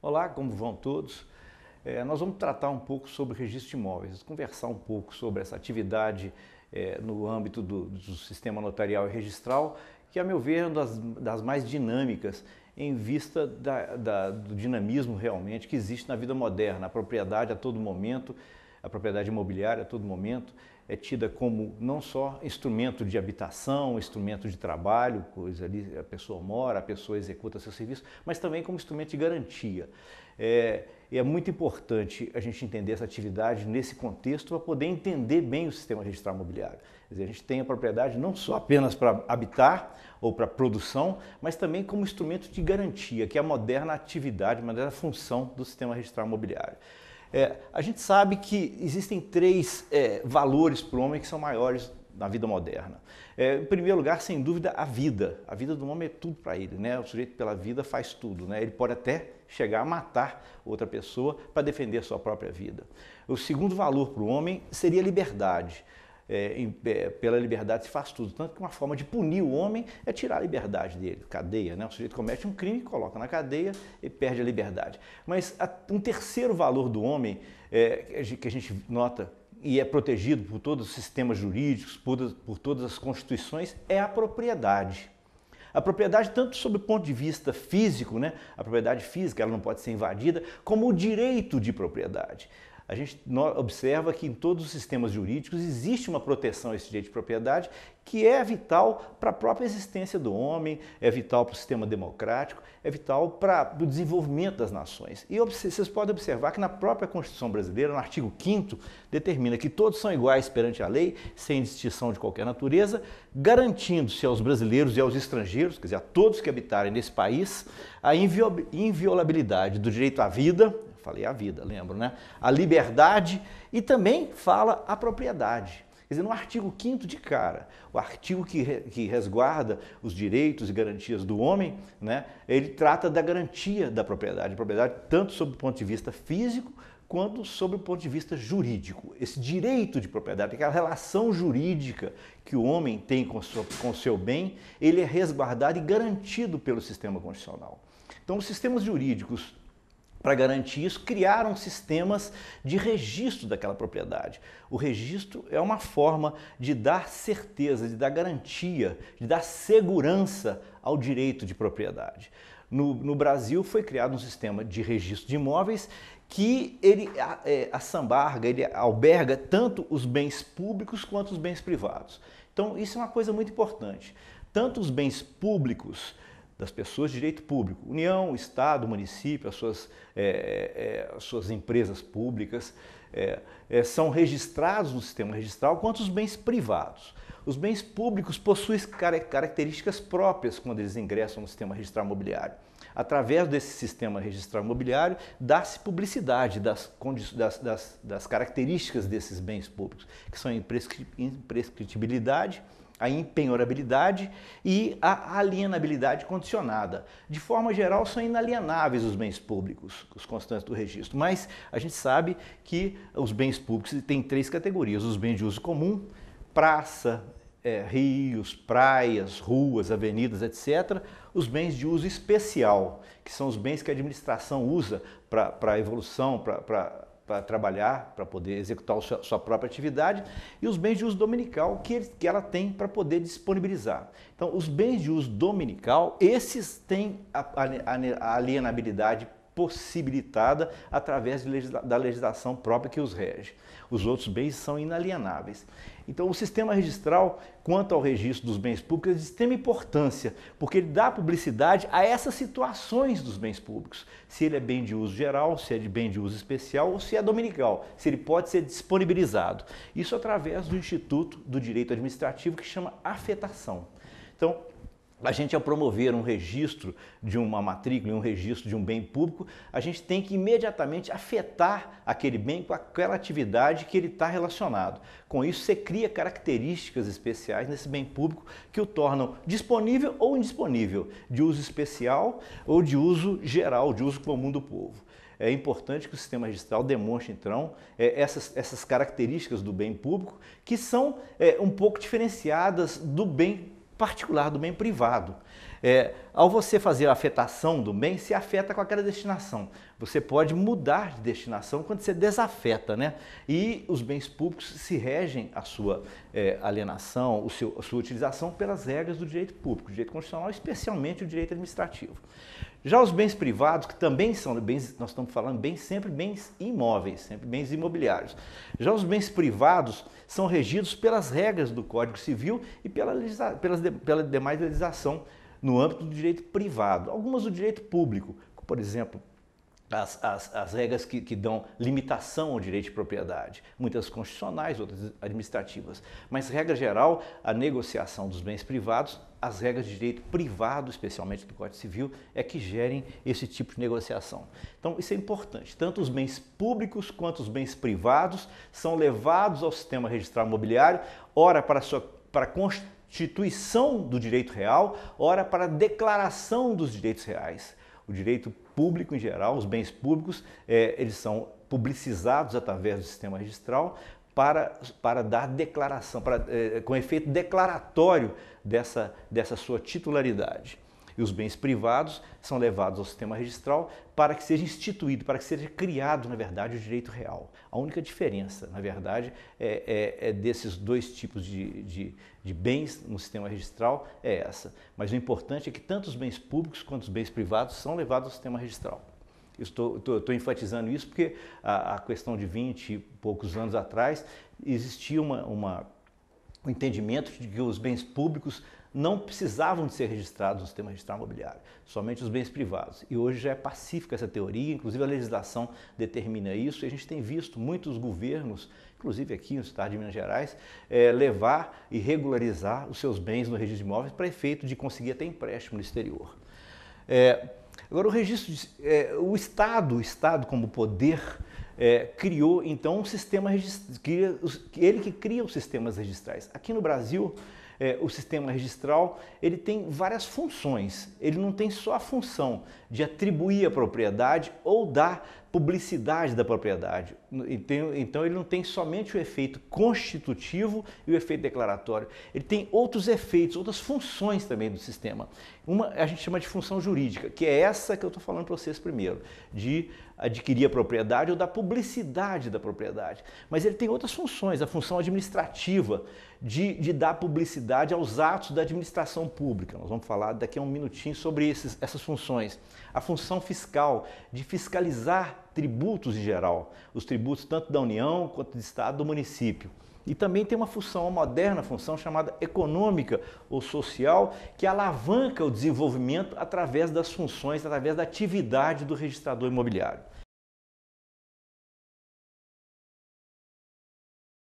Olá, como vão todos? Nós vamos tratar um pouco sobre o registro de imóveis, conversar um pouco sobre essa atividade no âmbito do sistema notarial e registral, que, a meu ver, é uma das mais dinâmicas em vista do dinamismo realmente que existe na vida moderna. A propriedade a todo momento, a propriedade imobiliária a todo momento é tida como não só instrumento de habitação, instrumento de trabalho, pois ali a pessoa mora, a pessoa executa seu serviço, mas também como instrumento de garantia. E é muito importante a gente entender essa atividade nesse contexto para poder entender bem o sistema registral imobiliário. Quer dizer, a gente tem a propriedade não só apenas para habitar ou para produção, mas também como instrumento de garantia, que é a moderna atividade, a moderna função do sistema registral imobiliário. A gente sabe que existem três valores para o homem que são maiores na vida moderna. Em primeiro lugar, sem dúvida, a vida. A vida do homem é tudo para ele, né? O sujeito pela vida faz tudo, né? Ele pode até chegar a matar outra pessoa para defender a sua própria vida. O segundo valor para o homem seria a liberdade. Pela liberdade se faz tudo, tanto que uma forma de punir o homem é tirar a liberdade dele, cadeia, né? O sujeito comete um crime, coloca na cadeia e perde a liberdade. Mas um terceiro valor do homem que a gente nota e é protegido por todos os sistemas jurídicos, por todas as constituições, é a propriedade. A propriedade, tanto sob o ponto de vista físico, né? A propriedade física ela não pode ser invadida, como o direito de propriedade. A gente observa que em todos os sistemas jurídicos existe uma proteção a esse direito de propriedade que é vital para a própria existência do homem, é vital para o sistema democrático, é vital para o desenvolvimento das nações. E vocês podem observar que na própria Constituição brasileira, no artigo 5º, determina que todos são iguais perante a lei, sem distinção de qualquer natureza, garantindo-se aos brasileiros e aos estrangeiros, quer dizer, a todos que habitarem nesse país, a inviolabilidade do direito à vida, falei a vida, lembro, né? A liberdade e também fala a propriedade. Quer dizer, no artigo 5º de cara, o artigo que resguarda os direitos e garantias do homem, né? Ele trata da garantia da propriedade. A propriedade tanto sob o ponto de vista físico quanto sob o ponto de vista jurídico. Esse direito de propriedade, aquela relação jurídica que o homem tem com o seu bem, ele é resguardado e garantido pelo sistema constitucional. Então, os sistemas jurídicos, para garantir isso, criaram sistemas de registro daquela propriedade. O registro é uma forma de dar certeza, de dar garantia, de dar segurança ao direito de propriedade. No Brasil foi criado um sistema de registro de imóveis que ele assambarga, ele alberga tanto os bens públicos quanto os bens privados. Então isso é uma coisa muito importante. Tanto os bens públicos das pessoas de direito público, União, Estado, município, as suas empresas públicas, são registrados no sistema registral, quanto os bens privados. Os bens públicos possuem características próprias quando eles ingressam no sistema registral imobiliário. Através desse sistema registral imobiliário, dá-se publicidade das características desses bens públicos, que são a imprescritibilidade, a impenhorabilidade e a alienabilidade condicionada. De forma geral, são inalienáveis os bens públicos, os constantes do registro, mas a gente sabe que os bens públicos têm três categorias: os bens de uso comum, praça, rios, praias, ruas, avenidas, etc. Os bens de uso especial, que são os bens que a administração usa para a evolução, para trabalhar, para poder executar a sua própria atividade, e os bens de uso dominical que ela tem para poder disponibilizar. Então, os bens de uso dominical, esses têm a alienabilidade possibilitada através da legislação própria que os rege. Os outros bens são inalienáveis. Então, o sistema registral, quanto ao registro dos bens públicos, é de extrema importância, porque ele dá publicidade a essas situações dos bens públicos. Se ele é bem de uso geral, se é de bem de uso especial ou se é dominical, se ele pode ser disponibilizado. Isso através do Instituto do Direito Administrativo, que chama afetação. Então, a gente, ao promover um registro de uma matrícula e um registro de um bem público, a gente tem que imediatamente afetar aquele bem com aquela atividade que ele está relacionado. Com isso, você cria características especiais nesse bem público que o tornam disponível ou indisponível, de uso especial ou de uso geral, de uso comum do povo. É importante que o sistema registral demonstre, então, essas características do bem público que são um pouco diferenciadas do bem particular, do bem privado. Ao você fazer a afetação do bem, se afeta com aquela destinação. Você pode mudar de destinação quando você desafeta, né? E os bens públicos se regem a sua alienação, a sua utilização pelas regras do direito público, do direito constitucional, especialmente o direito administrativo. Já os bens privados, que também são bens, nós estamos falando sempre bens imóveis, sempre bens imobiliários. Já os bens privados são regidos pelas regras do Código Civil e pela demais legislação no âmbito do direito privado. Algumas do direito público, por exemplo, as regras que dão limitação ao direito de propriedade, muitas constitucionais, outras administrativas. Mas, regra geral, a negociação dos bens privados, as regras de direito privado, especialmente do Código Civil, é que gerem esse tipo de negociação. Então, isso é importante. Tanto os bens públicos quanto os bens privados são levados ao sistema registral imobiliário, ora para a constituição do direito real, ora para a declaração dos direitos reais. O direito público em geral, os bens públicos, eles são publicizados através do sistema registral para dar declaração, com efeito declaratório dessa sua titularidade. E os bens privados são levados ao sistema registral para que seja instituído, para que seja criado, na verdade, o direito real. A única diferença, na verdade, é desses dois tipos de bens no sistema registral é essa. Mas o importante é que tanto os bens públicos quanto os bens privados são levados ao sistema registral. Eu estou enfatizando isso porque a questão de 20 e poucos anos atrás existia um entendimento de que os bens públicos não precisavam de ser registrados no sistema registral imobiliário, somente os bens privados. E hoje já é pacífica essa teoria, inclusive a legislação determina isso, e a gente tem visto muitos governos, inclusive aqui no estado de Minas Gerais, levar e regularizar os seus bens no registro de imóveis para efeito de conseguir até empréstimo no exterior. Agora, o Estado como poder criou então um sistema ele que cria os sistemas registrais. Aqui no Brasil, o sistema registral ele tem várias funções. Ele não tem só a função de atribuir a propriedade ou dar publicidade da propriedade. Então ele não tem somente o efeito constitutivo e o efeito declaratório. Ele tem outros efeitos, outras funções também do sistema. Uma a gente chama de função jurídica, que é essa que eu estou falando para vocês primeiro, de adquirir a propriedade ou da publicidade da propriedade. Mas ele tem outras funções, a função administrativa, de dar publicidade aos atos da administração pública. Nós vamos falar daqui a um minutinho sobre essas funções. A função fiscal, de fiscalizar tributos em geral, os tributos tanto da União quanto do Estado, do município. E também tem uma moderna função chamada econômica ou social, que alavanca o desenvolvimento através das funções, através da atividade do registrador imobiliário.